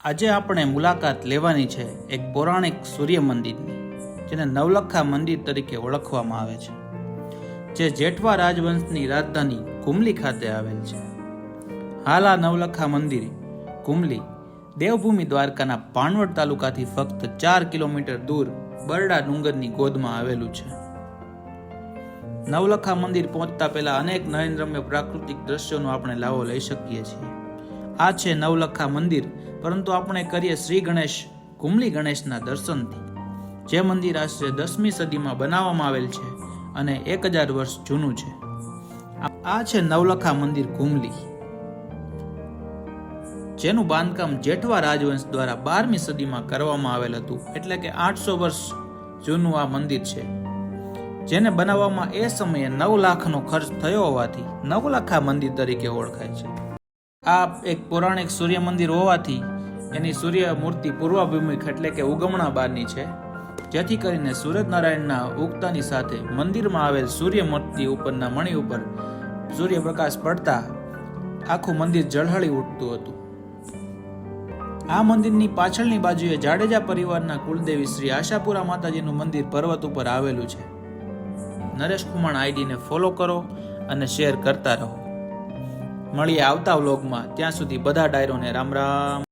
આજે આપણે મુલાકાત લેવાની છે એક પૌરાણિક સૂર્ય મંદિરની, જેને નવલખા મંદિર તરીકે ઓળખવામાં આવે છે, જે જેઠવા રાજવંશની રાજધાની કુમલી ખાતે આવેલ છે. હાલ આ નવલખા મંદિર કુમલી દેવભૂમિ દ્વારકાના પાણવડ તાલુકાથી ફક્ત 4 કિલોમીટર દૂર બરડા ડુંગરની ગોદમાં આવેલું છે. નવલખા મંદિર પહોંચતા પહેલા અનેક નયનરમ્ય પ્રાકૃતિક દ્રશ્યોનો આપણે લાવો લઈ શકીએ છીએ. આ છે નવલખા મંદિર, પરંતુ આપણે કરીએ શ્રી ગણેશ કુમલી ગણેશના દર્શનથી. જે મંદિર આશરે 10મી સદીમાં બનાવવામાં આવેલ છે અને 1000 વર્ષ જૂનું છે. આ છે નવલખા મંદિર કુમલી, જેનું બાંધકામ જેઠવા રાજવંશ દ્વારા 12મી સદીમાં કરવામાં આવેલ હતું. એટલે કે 800 વર્ષ જૂનું આ મંદિર છે, જેને બનાવવામાં એ સમયે 9 લાખનો ખર્ચ થયો હોવાથી નવલખા મંદિર તરીકે ઓળખાય છે. આ એક પૌરાણિક સૂર્ય મંદિર હોવાથી એની સૂર્ય મૂર્તિ પૂર્વાભિમુખ એટલે કે ઉગમણા બારની છે, જેથી કરીને સૂર્યનારાયણના ઉગતાની સાથે મંદિરમાં આવેલ સૂર્ય મૂર્તિ ઉપરના મણી ઉપર સૂર્યપ્રકાશ પડતા આખું મંદિર ઝળહળી ઉઠતું હતું. આ મંદિરની પાછળની બાજુએ જાડેજા પરિવારના કુલદેવી શ્રી આશાપુરા માતાજીનું મંદિર પર્વત ઉપર આવેલું છે. નરેશ ખુમાણ આઈડીને ફોલો કરો અને શેર કરતા રહો. મળીએ આવતા વ્લોગમાં. ત્યાં સુધી બધા ડાયરોને રામ રામ.